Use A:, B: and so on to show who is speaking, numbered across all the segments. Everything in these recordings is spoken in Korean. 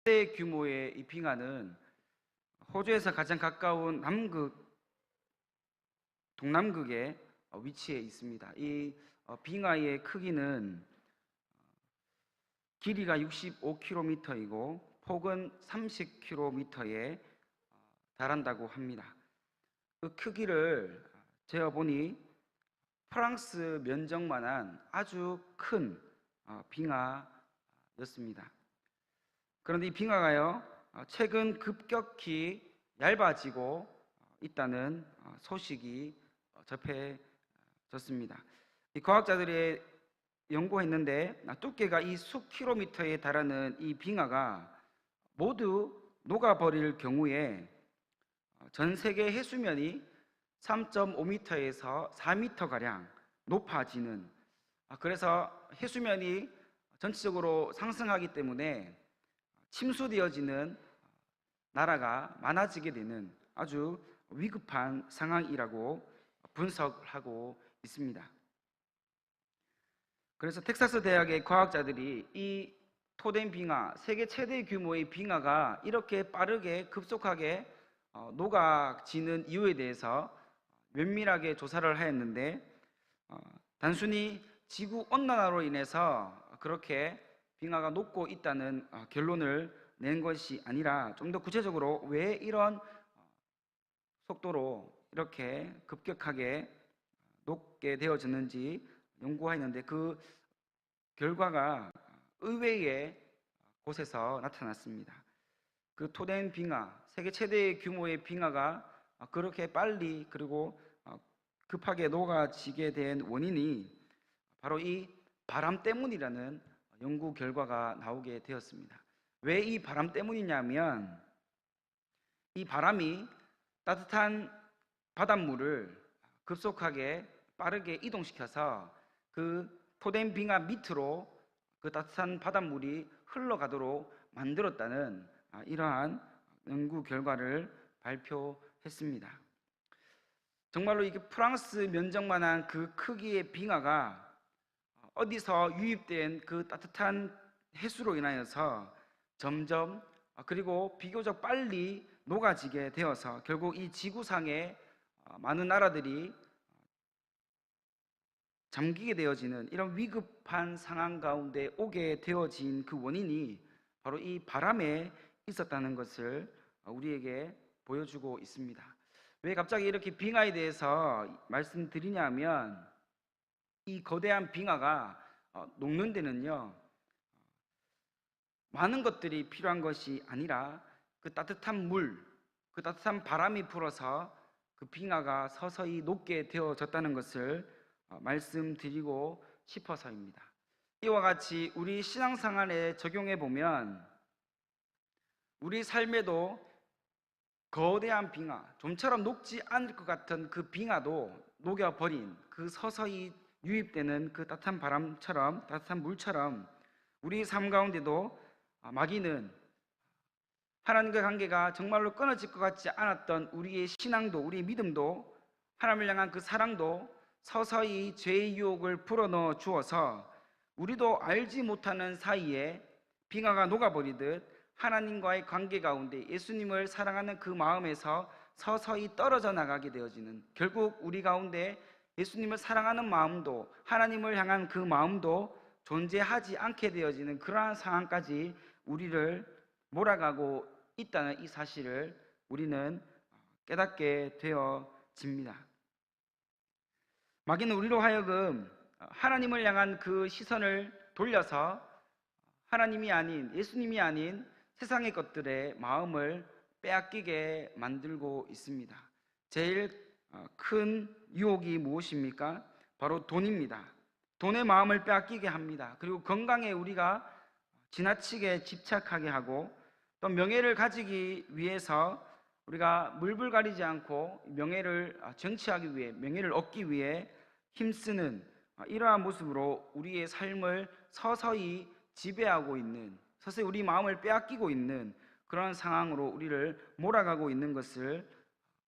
A: 대 규모의 이 빙하는 호주에서 가장 가까운 동남극에 위치해 있습니다. 이 빙하의 크기는 길이가 65km이고 폭은 30km에 달한다고 합니다. 그 크기를 재어보니 프랑스 면적만한 아주 큰 빙하였습니다. 그런데 이 빙하가요, 최근 급격히 얇아지고 있다는 소식이 접해졌습니다. 이 과학자들이 연구했는데 두께가 이 수 킬로미터에 달하는 이 빙하가 모두 녹아버릴 경우에 전 세계 해수면이 3.5m에서 4m 가량 높아지는, 그래서 해수면이 전체적으로 상승하기 때문에 침수되어지는 나라가 많아지게 되는 아주 위급한 상황이라고 분석하고 있습니다. 그래서 텍사스 대학의 과학자들이 이 토덴 빙하, 세계 최대 규모의 빙하가 이렇게 빠르게 급속하게 녹아지는 이유에 대해서 면밀하게 조사를 하였는데, 단순히 지구 온난화로 인해서 그렇게 빙하가 녹고 있다는 결론을 낸 것이 아니라 좀 더 구체적으로 왜 이런 속도로 이렇게 급격하게 녹게 되어졌는지 연구하였는데, 그 결과가 의외의 곳에서 나타났습니다. 그 토덴 빙하, 세계 최대 규모의 빙하가 그렇게 빨리 그리고 급하게 녹아지게 된 원인이 바로 이 바람 때문이라는 연구 결과가 나오게 되었습니다. 왜 이 바람 때문이냐면, 이 바람이 따뜻한 바닷물을 급속하게 빠르게 이동시켜서 그 토덴 빙하 밑으로 그 따뜻한 바닷물이 흘러가도록 만들었다는 이러한 연구 결과를 발표했습니다. 정말로 이게 프랑스 면적만한 그 크기의 빙하가 어디서 유입된 그 따뜻한 해수로 인하여서 점점 그리고 비교적 빨리 녹아지게 되어서 결국 이 지구상의 많은 나라들이 잠기게 되어지는 이런 위급한 상황 가운데 오게 되어진 그 원인이 바로 이 바람에 있었다는 것을 우리에게 보여주고 있습니다. 왜 갑자기 이렇게 빙하에 대해서 말씀드리냐면, 이 거대한 빙하가 녹는 데는요, 많은 것들이 필요한 것이 아니라 그 따뜻한 물, 그 따뜻한 바람이 불어서 그 빙하가 서서히 녹게 되어졌다는 것을 말씀드리고 싶어서입니다. 이와 같이 우리 신앙생활에 적용해 보면 우리 삶에도 거대한 빙하, 좀처럼 녹지 않을 것 같은 그 빙하도 녹여버린 그 서서히 유입되는 그 따뜻한 바람처럼, 따뜻한 물처럼 우리 삶 가운데도 마귀는 하나님과 관계가 정말로 끊어질 것 같지 않았던 우리의 신앙도, 우리의 믿음도, 하나님을 향한 그 사랑도 서서히 죄의 유혹을 불어넣어 주어서 우리도 알지 못하는 사이에 빙하가 녹아버리듯 하나님과의 관계 가운데 예수님을 사랑하는 그 마음에서 서서히 떨어져 나가게 되어지는, 결국 우리 가운데 예수님을 사랑하는 마음도, 하나님을 향한 그 마음도 존재하지 않게 되어지는 그러한 상황까지 우리를 몰아가고 있다는 이 사실을 우리는 깨닫게 되어집니다. 마귀는 우리로 하여금 하나님을 향한 그 시선을 돌려서 하나님이 아닌, 예수님이 아닌 세상의 것들에 마음을 빼앗기게 만들고 있습니다. 제일 큰 유혹이 무엇입니까? 바로 돈입니다. 돈의 마음을 빼앗기게 합니다. 그리고 건강에 우리가 지나치게 집착하게 하고, 또 명예를 가지기 위해서 우리가 물불 가리지 않고 명예를 쟁취하기 위해, 명예를 얻기 위해 힘쓰는 이러한 모습으로 우리의 삶을 서서히 지배하고 있는, 서서히 우리 마음을 빼앗기고 있는 그런 상황으로 우리를 몰아가고 있는 것을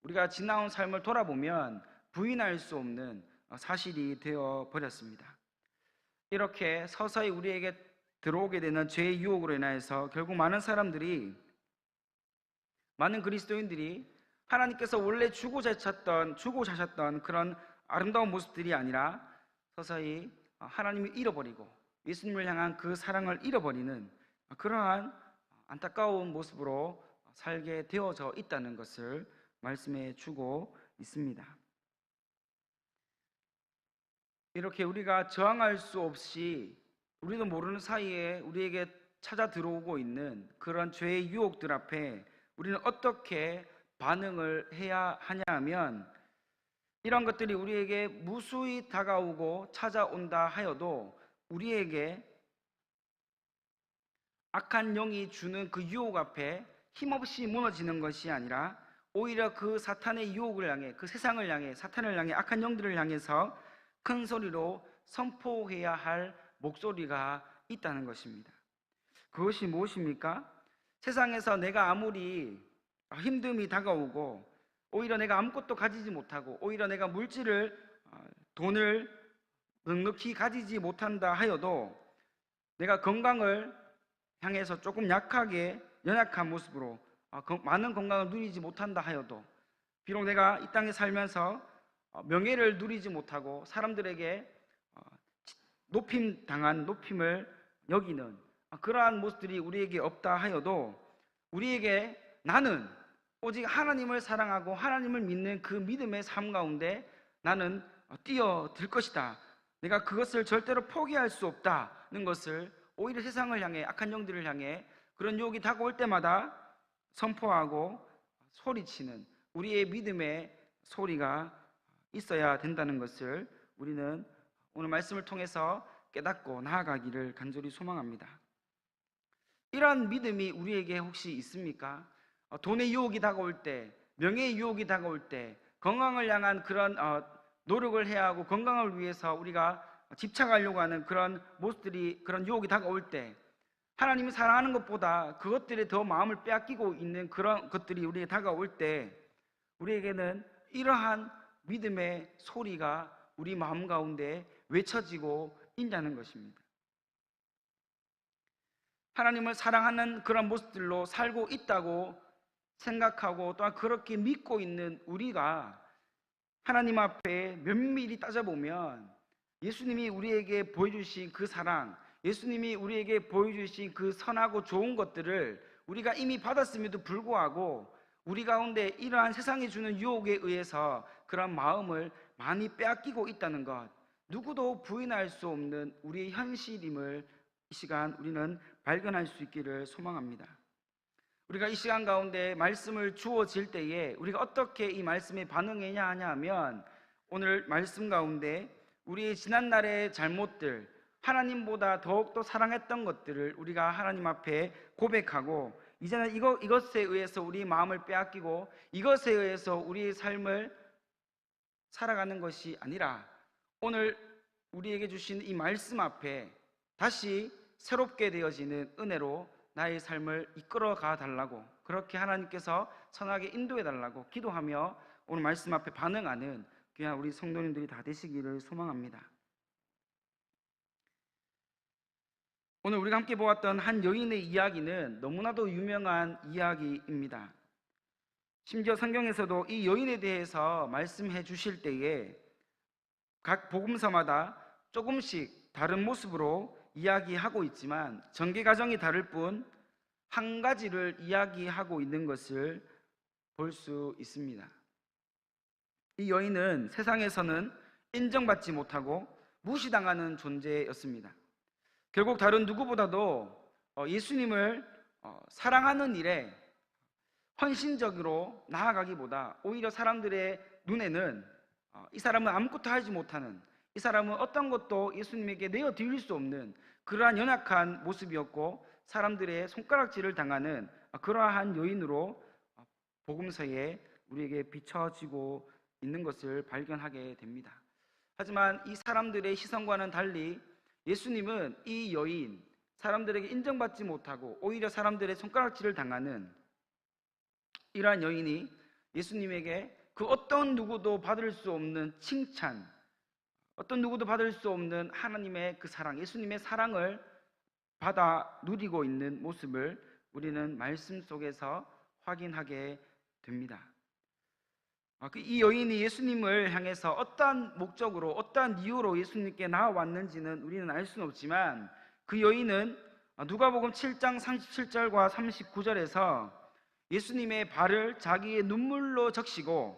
A: 우리가 지나온 삶을 돌아보면 부인할 수 없는 사실이 되어 버렸습니다. 이렇게 서서히 우리에게 들어오게 되는 죄의 유혹으로 인하여서 결국 많은 그리스도인들이 하나님께서 원래 주고 자셨던 그런 아름다운 모습들이 아니라 서서히 하나님을 잃어버리고 예수님을 향한 그 사랑을 잃어버리는 그러한 안타까운 모습으로 살게 되어져 있다는 것을 말씀해 주고 있습니다. 이렇게 우리가 저항할 수 없이 우리도 모르는 사이에 우리에게 찾아 들어오고 있는 그런 죄의 유혹들 앞에 우리는 어떻게 반응을 해야 하냐 하면, 이런 것들이 우리에게 무수히 다가오고 찾아온다 하여도 우리에게 악한 영이 주는 그 유혹 앞에 힘없이 무너지는 것이 아니라 오히려 그 사탄의 유혹을 향해, 그 세상을 향해, 사탄을 향해, 악한 영들을 향해서 큰 소리로 선포해야 할 목소리가 있다는 것입니다. 그것이 무엇입니까? 세상에서 내가 아무리 힘듦이 다가오고 오히려 내가 아무것도 가지지 못하고 오히려 내가 돈을 넉넉히 가지지 못한다 하여도 내가 건강을 향해서 조금 연약한 모습으로 많은 건강을 누리지 못한다 하여도, 비록 내가 이 땅에 살면서 명예를 누리지 못하고 사람들에게 높임을 여기는 그러한 모습들이 우리에게 없다 하여도 우리에게 나는 오직 하나님을 사랑하고 하나님을 믿는 그 믿음의 삶 가운데 나는 뛰어들 것이다, 내가 그것을 절대로 포기할 수 없다는 것을 오히려 세상을 향해, 악한 영들을 향해 그런 유혹이 다가올 때마다 선포하고 소리치는 우리의 믿음의 소리가 있어야 된다는 것을 우리는 오늘 말씀을 통해서 깨닫고 나아가기를 간절히 소망합니다. 이러한 믿음이 우리에게 혹시 있습니까? 돈의 유혹이 다가올 때, 명예의 유혹이 다가올 때, 건강을 향한 그런 노력을 해야 하고 건강을 위해서 우리가 집착하려고 하는 그런 모습들이, 그런 유혹이 다가올 때, 하나님이 사랑하는 것보다 그것들에 더 마음을 빼앗기고 있는 그런 것들이 우리에게 다가올 때 우리에게는 이러한 믿음의 소리가 우리 마음 가운데 외쳐지고 있다는 것입니다. 하나님을 사랑하는 그런 모습들로 살고 있다고 생각하고 또한 그렇게 믿고 있는 우리가 하나님 앞에 면밀히 따져보면 예수님이 우리에게 보여주신 그 사랑, 예수님이 우리에게 보여주신 그 선하고 좋은 것들을 우리가 이미 받았음에도 불구하고 우리 가운데 이러한 세상이 주는 유혹에 의해서 그런 마음을 많이 빼앗기고 있다는 것, 누구도 부인할 수 없는 우리의 현실임을 이 시간 우리는 발견할 수 있기를 소망합니다. 우리가 이 시간 가운데 말씀을 주어질 때에 우리가 어떻게 이 말씀에 반응해야 하냐 하면, 오늘 말씀 가운데 우리의 지난날의 잘못들, 하나님보다 더욱더 사랑했던 것들을 우리가 하나님 앞에 고백하고 이제는 이것에 의해서 우리 마음을 빼앗기고 이것에 의해서 우리의 삶을 살아가는 것이 아니라 오늘 우리에게 주신 이 말씀 앞에 다시 새롭게 되어지는 은혜로 나의 삶을 이끌어가 달라고, 그렇게 하나님께서 선하게 인도해 달라고 기도하며 오늘 말씀 앞에 반응하는 귀한 우리 성도님들이 다 되시기를 소망합니다. 오늘 우리가 함께 보았던 한 여인의 이야기는 너무나도 유명한 이야기입니다. 심지어 성경에서도 이 여인에 대해서 말씀해 주실 때에 각 복음서마다 조금씩 다른 모습으로 이야기하고 있지만 전개 과정이 다를 뿐 한 가지를 이야기하고 있는 것을 볼 수 있습니다. 이 여인은 세상에서는 인정받지 못하고 무시당하는 존재였습니다. 결국 다른 누구보다도 예수님을 사랑하는 일에 헌신적으로 나아가기보다 오히려 사람들의 눈에는 이 사람은 아무것도 하지 못하는, 이 사람은 어떤 것도 예수님에게 내어드릴 수 없는 그러한 연약한 모습이었고 사람들의 손가락질을 당하는 그러한 여인으로 복음서에 우리에게 비춰지고 있는 것을 발견하게 됩니다. 하지만 이 사람들의 시선과는 달리 예수님은 이 여인, 사람들에게 인정받지 못하고 오히려 사람들의 손가락질을 당하는 이러한 여인이 예수님에게 그 어떤 누구도 받을 수 없는 칭찬, 어떤 누구도 받을 수 없는 하나님의 그 사랑, 예수님의 사랑을 받아 누리고 있는 모습을 우리는 말씀 속에서 확인하게 됩니다. 이 여인이 예수님을 향해서 어떠한 목적으로, 어떠한 이유로 예수님께 나아왔는지는 우리는 알 수는 없지만, 그 여인은 누가복음 7장 37절과 39절에서 예수님의 발을 자기의 눈물로 적시고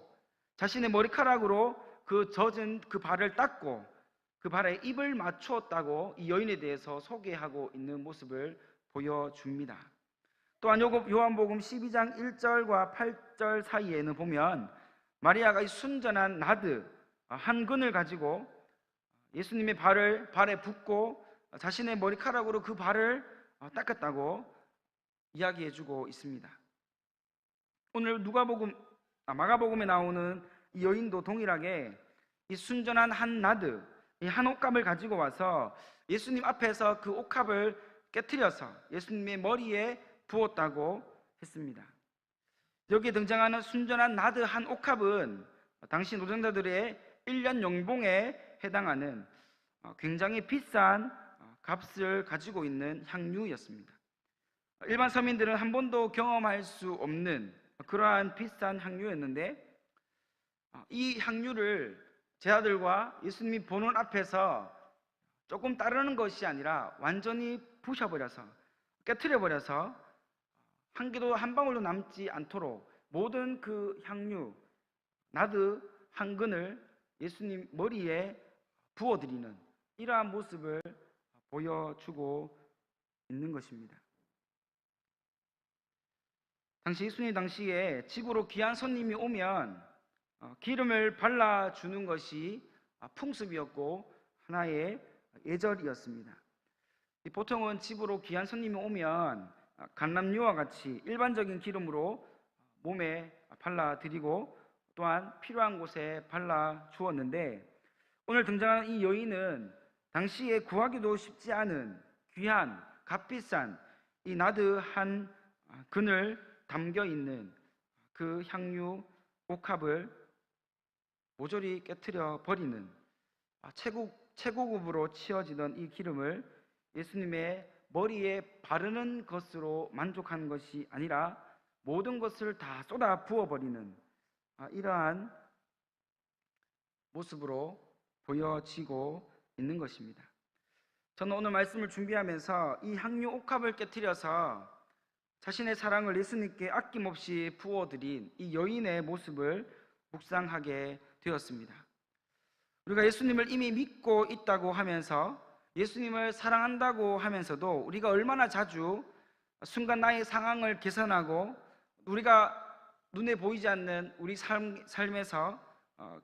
A: 자신의 머리카락으로 그 젖은 그 발을 닦고 그 발에 입을 맞추었다고 이 여인에 대해서 소개하고 있는 모습을 보여줍니다. 또한 요한복음 12장 1절과 8절 사이에는 보면 마리아가 이 순전한 나드 한 근을 가지고 예수님의 발에 붓고 자신의 머리카락으로 그 발을 닦았다고 이야기해주고 있습니다. 오늘 마가복음에 나오는 이 여인도 동일하게 이 순전한 한 나드, 이 한 옥합을 가지고 와서 예수님 앞에서 그 옥합을 깨트려서 예수님의 머리에 부었다고 했습니다. 여기에 등장하는 순전한 나드 한 옥합은 당시 노동자들의 1년 연봉에 해당하는 굉장히 비싼 값을 가지고 있는 향유였습니다. 일반 서민들은 한 번도 경험할 수 없는 그러한 비싼 향유였는데, 이 향유를 제자들과 예수님이 보는 앞에서 조금 따르는 것이 아니라 완전히 부셔버려서, 깨트려버려서 한 개도 한 방울도 남지 않도록 모든 그 향유 나드 한 근을 예수님 머리에 부어드리는 이러한 모습을 보여주고 있는 것입니다. 예수님 당시에 집으로 귀한 손님이 오면 기름을 발라주는 것이 풍습이었고 하나의 예절이었습니다. 보통은 집으로 귀한 손님이 오면橄欖유와 같이 일반적인 기름으로 몸에 발라드리고 또한 필요한 곳에 발라주었는데, 오늘 등장하는 이 여인은 당시에 구하기도 쉽지 않은 귀한 값비싼 이 나드 한 근을 담겨있는 그 향유 옥합을 모조리 깨트려 버리는 최고급으로 치어지던 이 기름을 예수님의 머리에 바르는 것으로 만족하는 것이 아니라 모든 것을 다 쏟아 부어버리는 이러한 모습으로 보여지고 있는 것입니다. 저는 오늘 말씀을 준비하면서 이 향유 옥합을 깨트려서 자신의 사랑을 예수님께 아낌없이 부어드린 이 여인의 모습을 묵상하게 되었습니다. 우리가 예수님을 이미 믿고 있다고 하면서 예수님을 사랑한다고 하면서도 우리가 얼마나 자주 순간 나의 상황을 개선하고 우리가 눈에 보이지 않는 우리 삶에서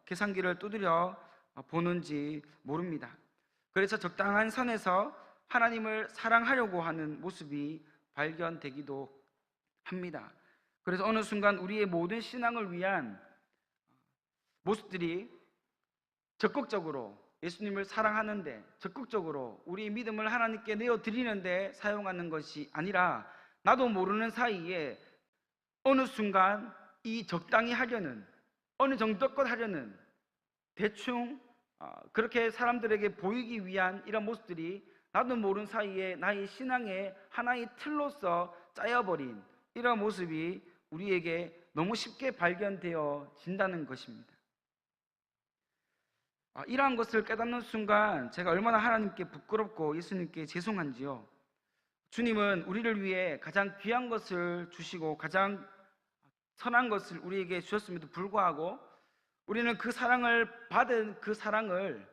A: 계산기를 두드려 보는지 모릅니다. 그래서 적당한 선에서 하나님을 사랑하려고 하는 모습이 발견되기도 합니다. 그래서 어느 순간 우리의 모든 신앙을 위한 모습들이 적극적으로 예수님을 사랑하는데, 적극적으로 우리의 믿음을 하나님께 내어드리는데 사용하는 것이 아니라 나도 모르는 사이에 어느 순간 이 적당히 하려는, 어느 정도껏 하려는, 대충 그렇게 사람들에게 보이기 위한 이런 모습들이 나도 모르는 사이에 나의 신앙의 하나의 틀로서 짜여버린 이런 모습이 우리에게 너무 쉽게 발견되어진다는 것입니다. 이러한 것을 깨닫는 순간 제가 얼마나 하나님께 부끄럽고 예수님께 죄송한지요. 주님은 우리를 위해 가장 귀한 것을 주시고 가장 선한 것을 우리에게 주셨음에도 불구하고 우리는 그 사랑을 받은 그 사랑을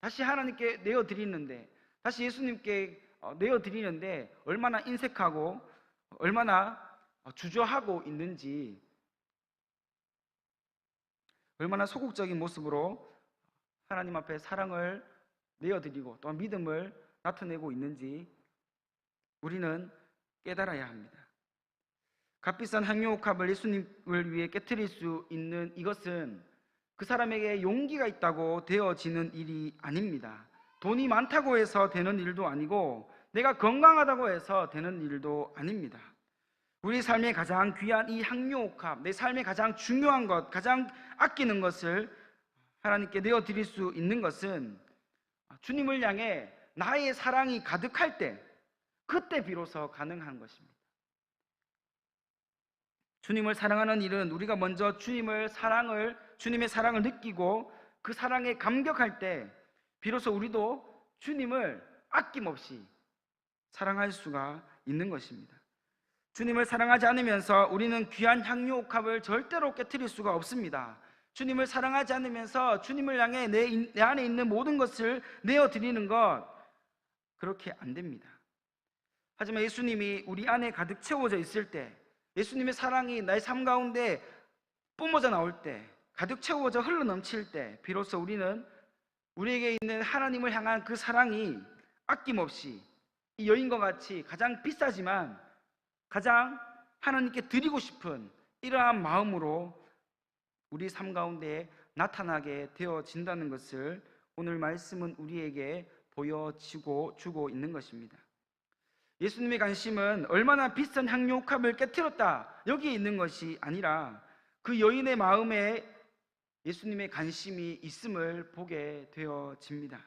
A: 다시 하나님께 내어드리는데, 다시 예수님께 내어드리는데 얼마나 인색하고 얼마나 주저하고 있는지, 얼마나 소극적인 모습으로 하나님 앞에 사랑을 내어드리고 또한 믿음을 나타내고 있는지 우리는 깨달아야 합니다. 값비싼 향유옥합을 예수님을 위해 깨트릴 수 있는 이것은 그 사람에게 용기가 있다고 되어지는 일이 아닙니다. 돈이 많다고 해서 되는 일도 아니고 내가 건강하다고 해서 되는 일도 아닙니다. 우리 삶의 가장 귀한 이 향유옥합, 내 삶의 가장 중요한 것, 가장 아끼는 것을 하나님께 내어드릴 수 있는 것은 주님을 향해 나의 사랑이 가득할 때, 그때 비로소 가능한 것입니다. 주님을 사랑하는 일은 우리가 먼저 주님의 사랑을 느끼고 그 사랑에 감격할 때 비로소 우리도 주님을 아낌없이 사랑할 수가 있는 것입니다. 주님을 사랑하지 않으면서 우리는 귀한 향유 옥합을 절대로 깨트릴 수가 없습니다. 주님을 사랑하지 않으면서 주님을 향해 내 안에 있는 모든 것을 내어드리는 것, 그렇게 안 됩니다. 하지만 예수님이 우리 안에 가득 채워져 있을 때, 예수님의 사랑이 나의 삶 가운데 뿜어져 나올 때, 가득 채워져 흘러넘칠 때 비로소 우리는 우리에게 있는 하나님을 향한 그 사랑이 아낌없이 이 여인과 같이 가장 비싸지만 가장 하나님께 드리고 싶은 이러한 마음으로 우리 삶 가운데 나타나게 되어진다는 것을 오늘 말씀은 우리에게 보여주고 있는 것입니다. 예수님의 관심은 얼마나 비싼 향유 옥합을 깨트렸다 여기에 있는 것이 아니라 그 여인의 마음에 예수님의 관심이 있음을 보게 되어집니다.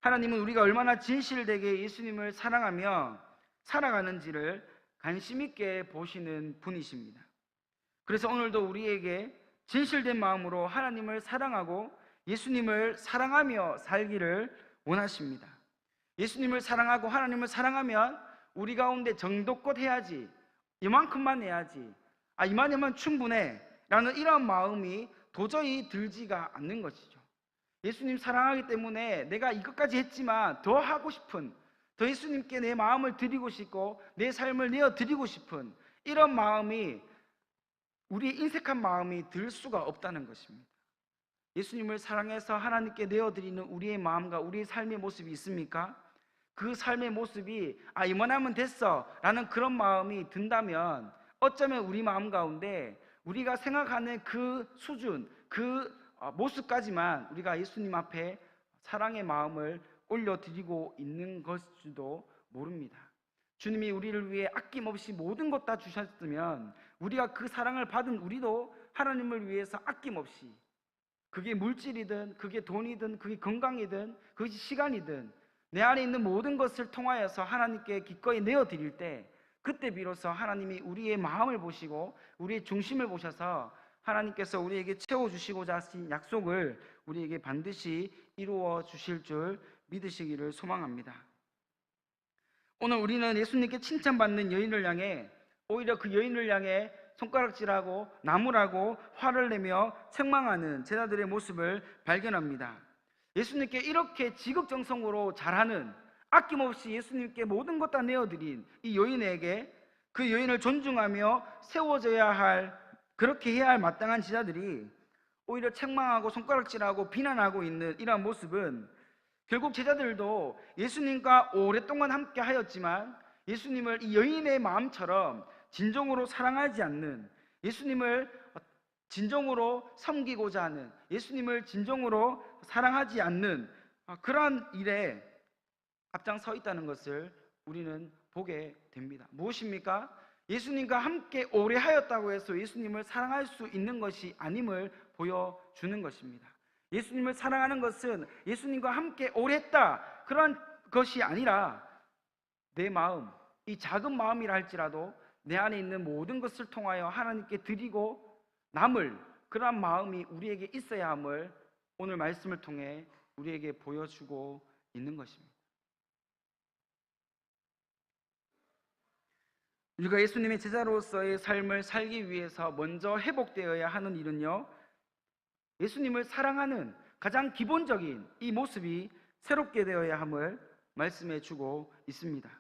A: 하나님은 우리가 얼마나 진실되게 예수님을 사랑하며 살아가는지를 관심 있게 보시는 분이십니다. 그래서 오늘도 우리에게 진실된 마음으로 하나님을 사랑하고 예수님을 사랑하며 살기를 원하십니다. 예수님을 사랑하고 하나님을 사랑하면 우리 가운데 정도껏 해야지, 이만큼만 해야지, 이만하면 충분해 라는 이런 마음이 도저히 들지가 않는 것이죠. 예수님 사랑하기 때문에 내가 이것까지 했지만 더 하고 싶은, 더 예수님께 내 마음을 드리고 싶고 내 삶을 내어드리고 싶은 이런 마음이, 우리의 인색한 마음이 들 수가 없다는 것입니다. 예수님을 사랑해서 하나님께 내어드리는 우리의 마음과 우리의 삶의 모습이 있습니까? 그 삶의 모습이 이만하면 됐어 라는 그런 마음이 든다면 어쩌면 우리 마음 가운데 우리가 생각하는 그 수준, 그 모습까지만 우리가 예수님 앞에 사랑의 마음을 올려드리고 있는 것일지도 모릅니다. 주님이 우리를 위해 아낌없이 모든 것 다 주셨으면 우리가 그 사랑을 받은 우리도 하나님을 위해서 아낌없이, 그게 물질이든 그게 돈이든 그게 건강이든 그것이 시간이든 내 안에 있는 모든 것을 통하여서 하나님께 기꺼이 내어드릴 때 그때 비로소 하나님이 우리의 마음을 보시고 우리의 중심을 보셔서 하나님께서 우리에게 채워주시고자 하신 약속을 우리에게 반드시 이루어 주실 줄 믿으시기를 소망합니다. 오늘 우리는 예수님께 칭찬받는 여인을 향해 오히려 그 여인을 향해 손가락질하고 나무라고 화를 내며 책망하는 제자들의 모습을 발견합니다. 예수님께 이렇게 지극정성으로 잘하는, 아낌없이 예수님께 모든 것 다 내어드린 이 여인에게 그 여인을 존중하며 세워져야 할, 그렇게 해야 할 마땅한 제자들이 오히려 책망하고 손가락질하고 비난하고 있는 이러한 모습은 결국 제자들도 예수님과 오랫동안 함께 하였지만 예수님을 이 여인의 마음처럼 진정으로 사랑하지 않는, 예수님을 진정으로 섬기고자 하는, 예수님을 진정으로 사랑하지 않는 그러한 일에 앞장서 있다는 것을 우리는 보게 됩니다. 무엇입니까? 예수님과 함께 오래 하였다고 해서 예수님을 사랑할 수 있는 것이 아님을 보여주는 것입니다. 예수님을 사랑하는 것은 예수님과 함께 오래 했다 그런 것이 아니라 내 마음, 이 작은 마음이라 할지라도 내 안에 있는 모든 것을 통하여 하나님께 드리고 남을, 그러한 마음이 우리에게 있어야 함을 오늘 말씀을 통해 우리에게 보여주고 있는 것입니다. 우리가 예수님의 제자로서의 삶을 살기 위해서 먼저 회복되어야 하는 일은요, 예수님을 사랑하는 가장 기본적인 이 모습이 새롭게 되어야 함을 말씀해 주고 있습니다.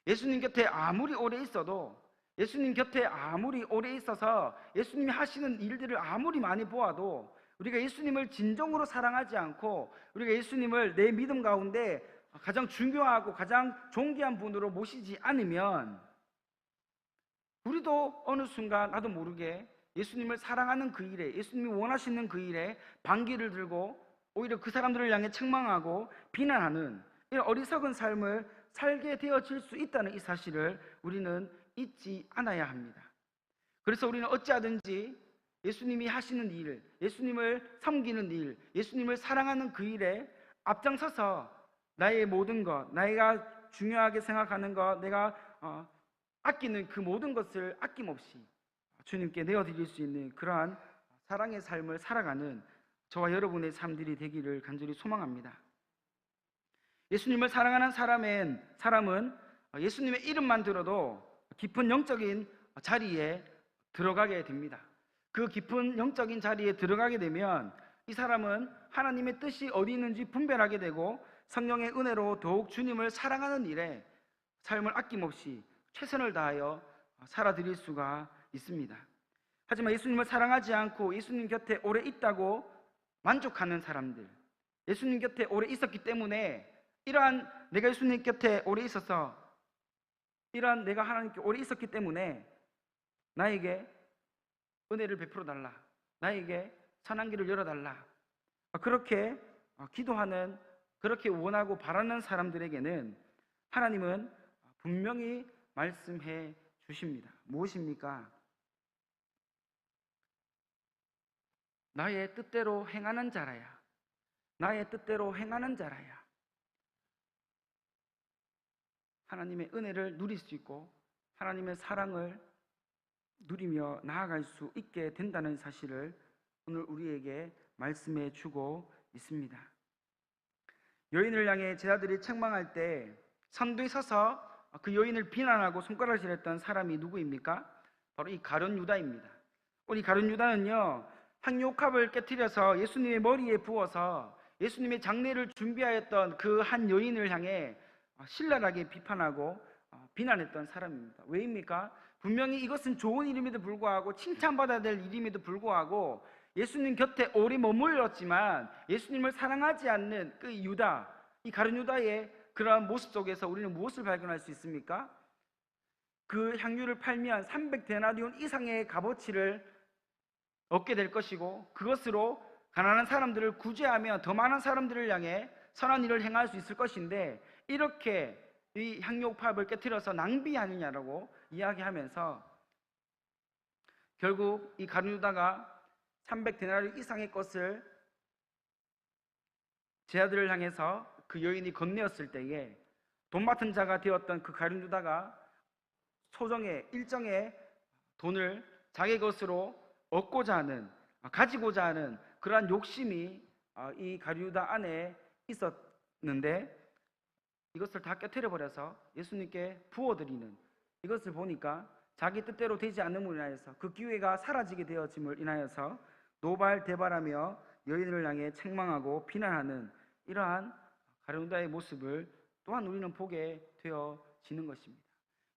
A: 예수님 곁에 아무리 오래 있어도, 예수님 곁에 아무리 오래 있어서 예수님이 하시는 일들을 아무리 많이 보아도 우리가 예수님을 진정으로 사랑하지 않고 우리가 예수님을 내 믿음 가운데 가장 중요하고 가장 존귀한 분으로 모시지 않으면 우리도 어느 순간 나도 모르게 예수님을 사랑하는 그 일에, 예수님이 원하시는 그 일에 반기를 들고 오히려 그 사람들을 향해 책망하고 비난하는 이런 어리석은 삶을 살게 되어질 수 있다는 이 사실을 우리는 잊지 않아야 합니다. 그래서 우리는 어찌하든지 예수님이 하시는 일, 예수님을 섬기는 일, 예수님을 사랑하는 그 일에 앞장서서 나의 모든 것, 내가 중요하게 생각하는 것, 내가 아끼는 그 모든 것을 아낌없이 주님께 내어드릴 수 있는 그러한 사랑의 삶을 살아가는 저와 여러분의 삶들이 되기를 간절히 소망합니다. 예수님을 사랑하는 사람은 예수님의 이름만 들어도 깊은 영적인 자리에 들어가게 됩니다. 그 깊은 영적인 자리에 들어가게 되면 이 사람은 하나님의 뜻이 어디 있는지 분별하게 되고 성령의 은혜로 더욱 주님을 사랑하는 일에 삶을 아낌없이 최선을 다하여 살아드릴 수가 있습니다. 하지만 예수님을 사랑하지 않고 예수님 곁에 오래 있다고 만족하는 사람들, 예수님 곁에 오래 있었기 때문에 이러한 내가 예수님 곁에 오래 있어서, 이러한 내가 하나님께 오래 있었기 때문에 나에게 은혜를 베풀어 달라, 나에게 선한 길을 열어달라, 그렇게 기도하는, 그렇게 원하고 바라는 사람들에게는 하나님은 분명히 말씀해 주십니다. 무엇입니까? 나의 뜻대로 행하는 자라야, 나의 뜻대로 행하는 자라야 하나님의 은혜를 누릴 수 있고 하나님의 사랑을 누리며 나아갈 수 있게 된다는 사실을 오늘 우리에게 말씀해 주고 있습니다. 여인을 향해 제자들이 책망할 때 선두에 서서 그 여인을 비난하고 손가락질 했던 사람이 누구입니까? 바로 이 가룟 유다입니다. 우리 가룟 유다는요, 향유옥합을 깨뜨려서 예수님의 머리에 부어서 예수님의 장례를 준비하였던 그 한 여인을 향해 신랄하게 비판하고 비난했던 사람입니다. 왜입니까? 분명히 이것은 좋은 일임에도 불구하고 칭찬받아야 될 일임에도 불구하고 예수님 곁에 오래 머물렀지만 예수님을 사랑하지 않는 그 유다, 이 가룟 유다의 그러한 모습 속에서 우리는 무엇을 발견할 수 있습니까? 그 향유를 팔면 300데나리온 이상의 값어치를 얻게 될 것이고 그것으로 가난한 사람들을 구제하며 더 많은 사람들을 향해 선한 일을 행할 수 있을 것인데 이렇게 이 향유옥합을 깨뜨려서 낭비하느냐라고 이야기하면서 결국 이 가룟 유다가 300데나리 이상의 것을 제자들을 향해서 그 여인이 건네었을 때에 돈 맡은 자가 되었던 그 가룟 유다가 소정의 일정의 돈을 자기 것으로 얻고자 하는, 가지고자 하는 그러한 욕심이 이 가룟 유다 안에 있었는데 이것을 다 깨트려 버려서 예수님께 부어드리는, 이것을 보니까 자기 뜻대로 되지 않음으로 인하여서 그 기회가 사라지게 되어짐을 인하여서 노발대발하며 여인을 향해 책망하고 비난하는 이러한 가룟 유다의 모습을 또한 우리는 보게 되어지는 것입니다.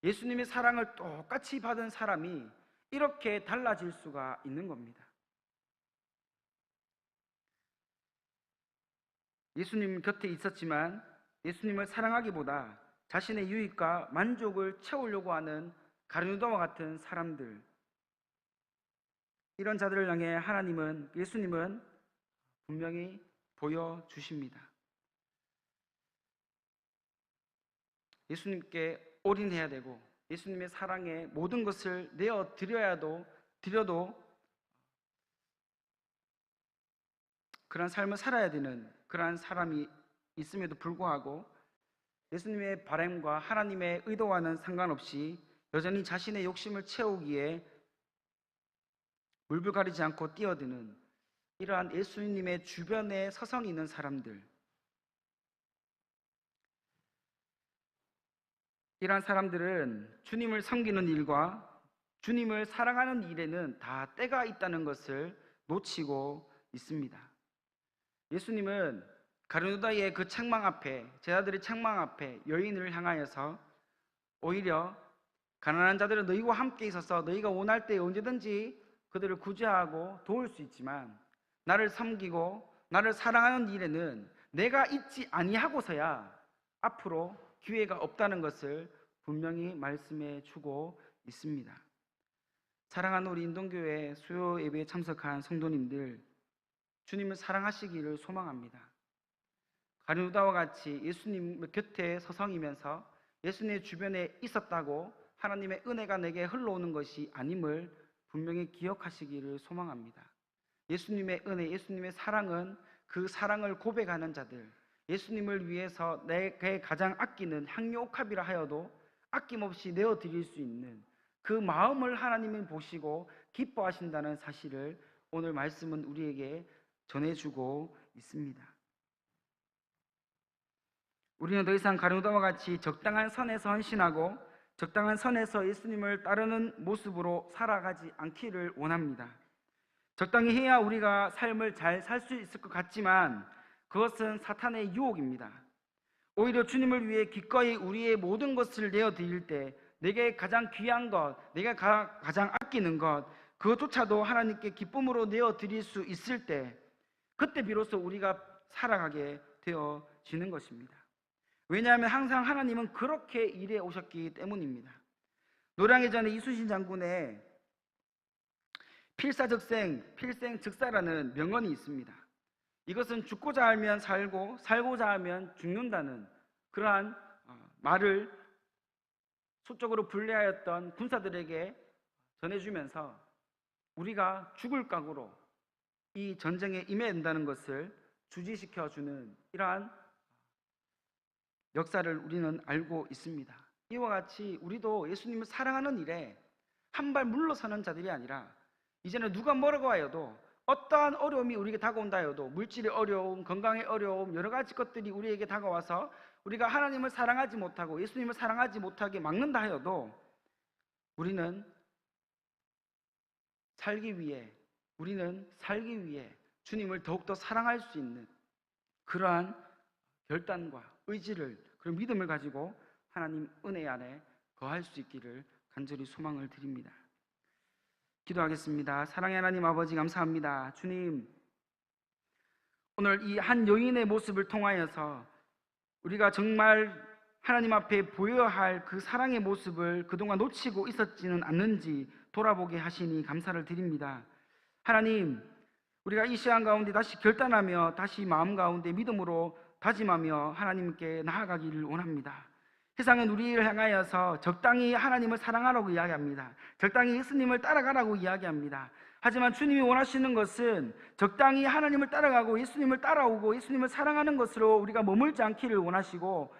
A: 예수님의 사랑을 똑같이 받은 사람이 이렇게 달라질 수가 있는 겁니다. 예수님 곁에 있었지만 예수님을 사랑하기보다 자신의 유익과 만족을 채우려고 하는 가룟 유다와 같은 사람들, 이런 자들을 향해 예수님은 분명히 보여주십니다. 예수님께 올인해야 되고 예수님의 사랑에 모든 것을 내어 드려도 그런 삶을 살아야 되는 그러한 사람이 있음에도 불구하고 예수님의 바람과 하나님의 의도와는 상관없이 여전히 자신의 욕심을 채우기에 물불 가리지 않고 뛰어드는 이러한 예수님의 주변에 서성이 있는 사람들, 이러한 사람들은 주님을 섬기는 일과 주님을 사랑하는 일에는 다 때가 있다는 것을 놓치고 있습니다. 예수님은 가룟 유다의 그 책망 앞에, 제자들의 책망 앞에 여인을 향하여서 오히려 가난한 자들은 너희와 함께 있어서 너희가 원할 때 언제든지 그들을 구제하고 도울 수 있지만 나를 섬기고 나를 사랑하는 일에는 내가 있지 아니하고서야 앞으로 기회가 없다는 것을 분명히 말씀해 주고 있습니다. 사랑하는 우리 인동교회 수요 예배에 참석한 성도님들, 주님을 사랑하시기를 소망합니다. 가룟 유다와 같이 예수님 곁에 서성이면서 예수님의 주변에 있었다고 하나님의 은혜가 내게 흘러오는 것이 아님을 분명히 기억하시기를 소망합니다. 예수님의 은혜, 예수님의 사랑은 그 사랑을 고백하는 자들, 예수님을 위해서 내게 가장 아끼는 향유 옥합이라 하여도 아낌없이 내어드릴 수 있는 그 마음을 하나님이 보시고 기뻐하신다는 사실을 오늘 말씀은 우리에게 전해주고 있습니다. 우리는 더 이상 가룟유다와 같이 적당한 선에서 헌신하고 적당한 선에서 예수님을 따르는 모습으로 살아가지 않기를 원합니다. 적당히 해야 우리가 삶을 잘 살 수 있을 것 같지만 그것은 사탄의 유혹입니다. 오히려 주님을 위해 기꺼이 우리의 모든 것을 내어드릴 때 내게 가장 귀한 것, 내가 가장 아끼는 것, 그것조차도 하나님께 기쁨으로 내어드릴 수 있을 때 그때 비로소 우리가 살아가게 되어지는 것입니다. 왜냐하면 항상 하나님은 그렇게 일해 오셨기 때문입니다. 노량해 전에 이순신 장군의 필사즉생, 필생즉사라는 명언이 있습니다. 이것은 죽고자 하면 살고 살고자 하면 죽는다는 그러한 말을 수적으로 불리하였던 군사들에게 전해주면서 우리가 죽을 각오로 이 전쟁에 임해야 된다는 것을 주지시켜주는 이러한 역사를 우리는 알고 있습니다. 이와 같이 우리도 예수님을 사랑하는 일에 한 발 물러서는 자들이 아니라 이제는 누가 뭐라고 하여도 어떠한 어려움이 우리에게 다가온다 해도 물질의 어려움, 건강의 어려움, 여러 가지 것들이 우리에게 다가와서 우리가 하나님을 사랑하지 못하고 예수님을 사랑하지 못하게 막는다 하여도 우리는 살기 위해 주님을 더욱더 사랑할 수 있는 그러한 결단과 의지를, 그런 믿음을 가지고 하나님 은혜 안에 거할 수 있기를 간절히 소망을 드립니다. 기도하겠습니다. 사랑의 하나님 아버지, 감사합니다. 주님, 오늘 이 한 여인의 모습을 통하여서 우리가 정말 하나님 앞에 보여야 할 그 사랑의 모습을 그동안 놓치고 있었지는 않는지 돌아보게 하시니 감사를 드립니다. 하나님, 우리가 이 시간 가운데 다시 결단하며 다시 마음 가운데 믿음으로 다짐하며 하나님께 나아가기를 원합니다. 세상은 우리를 향하여서 적당히 하나님을 사랑하라고 이야기합니다. 적당히 예수님을 따라가라고 이야기합니다. 하지만 주님이 원하시는 것은 적당히 하나님을 따라가고 예수님을 따라오고 예수님을 사랑하는 것으로 우리가 머물지 않기를 원하시고,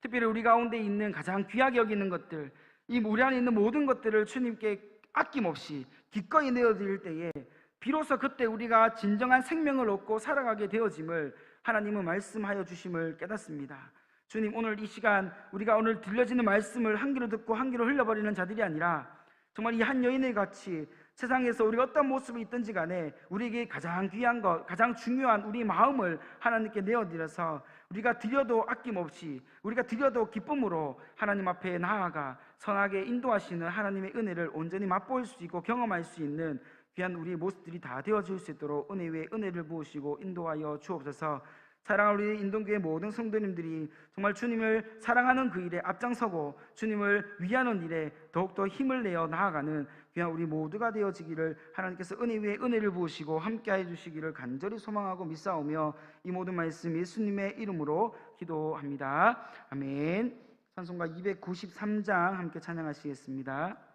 A: 특별히 우리 가운데 있는 가장 귀하게 여기는 것들, 이 우리 안에 있는 모든 것들을 주님께 아낌없이 기꺼이 내어드릴 때에 비로소 그때 우리가 진정한 생명을 얻고 살아가게 되어짐을 하나님은 말씀하여 주심을 깨닫습니다. 주님, 오늘 이 시간 우리가 오늘 들려지는 말씀을 한 귀로 듣고 한 귀로 흘려버리는 자들이 아니라 정말 이 한 여인의 같이 세상에서 우리가 어떤 모습이 있든지 간에 우리에게 가장 귀한 것, 가장 중요한 우리 마음을 하나님께 내어드려서 우리가 드려도 아낌없이, 우리가 드려도 기쁨으로 하나님 앞에 나아가 선하게 인도하시는 하나님의 은혜를 온전히 맛볼 수 있고 경험할 수 있는 귀한 우리의 모습들이 다 되어질 수 있도록 은혜 위에 은혜를 부으시고 인도하여 주옵소서. 사랑하는 우리 인동교회 모든 성도님들이 정말 주님을 사랑하는 그 일에 앞장서고 주님을 위하는 일에 더욱더 힘을 내어 나아가는 귀한 우리 모두가 되어지기를 하나님께서 은혜 위에 은혜를 부으시고 함께해 주시기를 간절히 소망하고 믿사오며 이 모든 말씀 예수님의 이름으로 기도합니다. 아멘. 찬송가 293장 함께 찬양하시겠습니다.